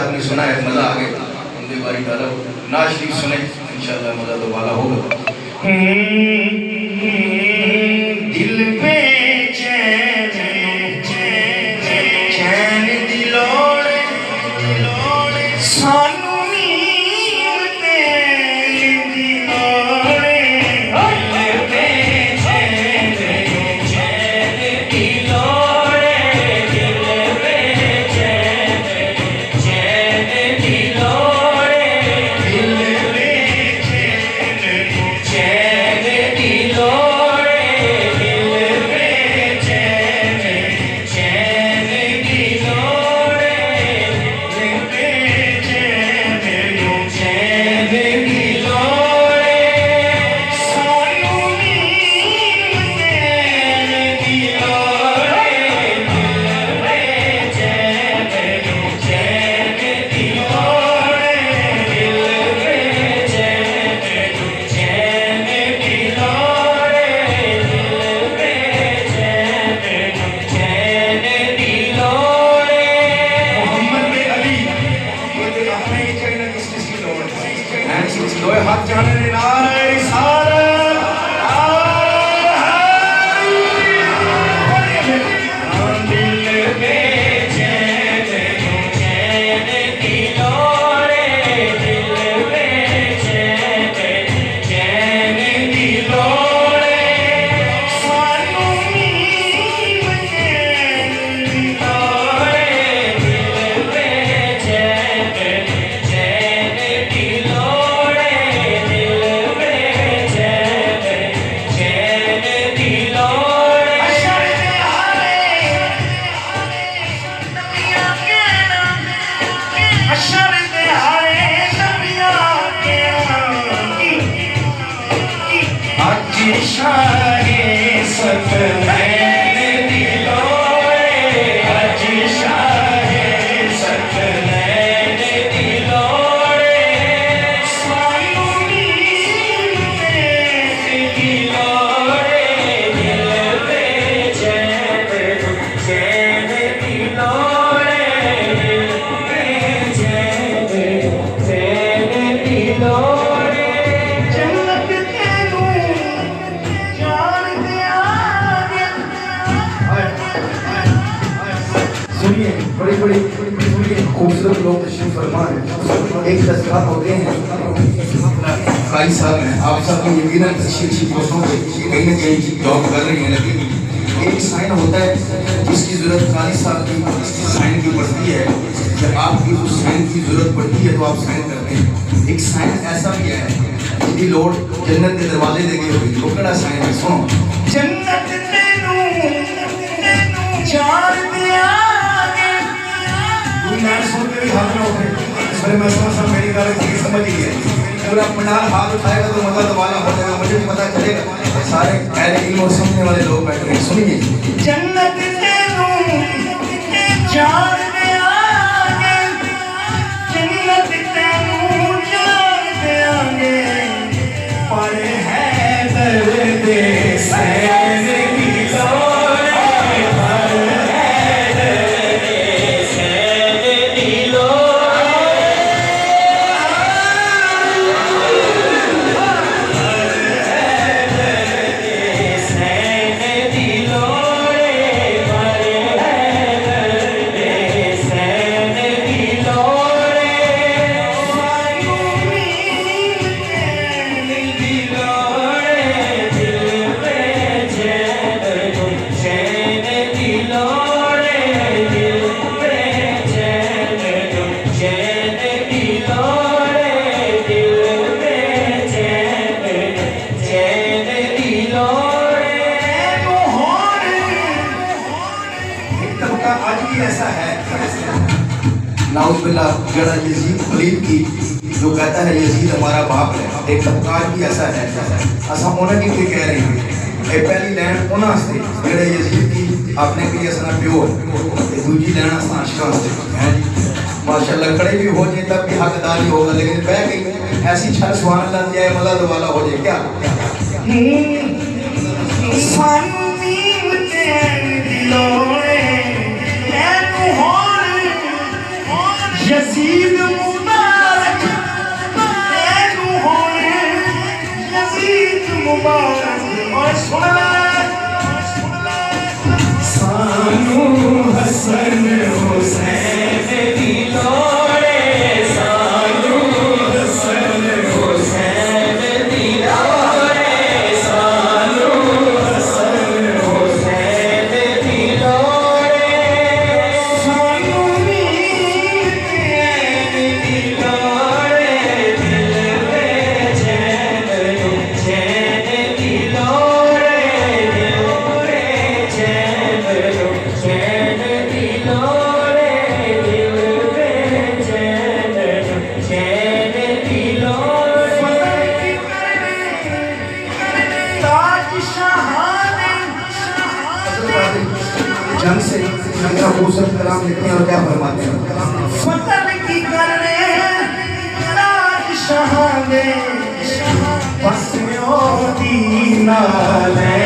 आपने सुना है, मजा आ गया, हमने बारी डाला नाज शरीफ सुने, इंशाल्लाह मजा तो वाला होगा। दिल पे चैन चैन दिलोड़े सानू नींद दिलोड़े, दिल पे चैन चैन दिलोड़े, दिल पे चैन चैन दिलोड़े, दिल पे चैन चैन दिलोड़े, दिल पे चैन चैन दिलोड़े, दिल पे चैन चैन दिलोड़े, सानू नींद दिलोड़े, दिल पे चैन चैन दिलोड़े, दिल पे चैन चैन दिलोड़े, दिल पे चैन चैन दिलोड़े। मोहम्मद में अली ये देखा हमें ये चाहिए किस चीज की लोड़ है, लोहे हाथ जाने ने नारे रिसालत दिल पे चैन चैन दिलोड़े, दिल पे चैन चैन दिलोड़े, सानू नींद दिलोड़े, दिल पे चैन चैन दिलोड़े, दिल पे चैन चैन दिलोड़े। अशर हारे नबियां के नाम, अशर हारे नबियां के नाम, आज शाहे सकलैन दिलोड़े, आज शाहे सकलैन दिलोड़े, सानू नींद दिलोड़े, दिल पे चैन चैन दिलोड़े, दिल पे चैन चैन दिलोड़े। जन्नत तेनू जान दे आगे। सुनिए, बड़ी बड़ी सुनिए, खूबसूरत लोग तशरीफ फरमा है। एक दस्तखत होते हैं काई साहब हैं, आप सब को यकीनन अच्छी पोस्टों पे कहीं ना कहीं जॉब कर रही हैं, लेकिन एक साइन होता है जिसकी जरूरत काली साहब की साइन की पड़ती है, जब आपकी उस साइन की जरूरत पड़ती है तो आप साइन करते हैं। एक साइन ऐसा भी है जिसकी लोड जन्नत के दरवाजे देखे हुई, वो कड़ा साइन है, सुनो। जन्नत तेनू जान दे आगे, कोई ना सुन के भी हाथ ना उठे, इस बारे में समझ मेरी गाल समझ ही है। पूरा पंडाल हाथ उठाएगा तो मजा तो वाला हो जाएगा, मुझे भी पता चलेगा सारे अहले इल्म और समझने वाले लोग बैठे हैं। सुनिए, जन्नत तेनू जान दे आगे, जन्नत तेनू जान दे आगे, पर है दर्द सैन दिलोड़े, पर है दर्द सैन दिलोड़े, सैन दिलोड़े, पर है दर्द सैन दिलोड़े, सानू नींद दिलोड़े, दिल पे चैन चैन दिलोड़े, दिल पे चैन चैन दिलोड़े, दिल पे चैन चैन दिलोड़े। एक तबका आज भी ऐसा है, नाउज़ुबिल्लाह, जरा यजीद खलील की जो कहता है यजीद हमारा बाप है, एक तबका आज भी ऐसा है। असा उन्हें की कोई कह रही है, ये पहली लैंड उन्होंने से जड़े यजीद की आपने कही असना प्यो, दूजी लैंड असना आशिकां से हैं जी। माशाअल्लाह खड़े भी हो जाए तब भी हकदार ही होगा, लेकिन बह गई ऐसी छल सुभान अल्लाह दिया मजा तो वाला हो जाए क्या। सानू नींद दिलोड़े, यजीद मुबारक तेनू होने यजीद मुबारक और सुन ले सानू हसन हुसैन दी लोड़े सानू हसन हुसैन दी लोड़े सानू हसन हुसैन दी लोड़े सानू मीर दी लोड़े दिल में चैन दी लोड़े दिल में चैन दी लोड़े दिल में चैन दी लोड़े ताज शाहाने जंग से जंग का खूबसूरत कलाम लिखते हैं और क्या फरमाते हैं फतन की करने ताज शाहाने बस ओ दीना ले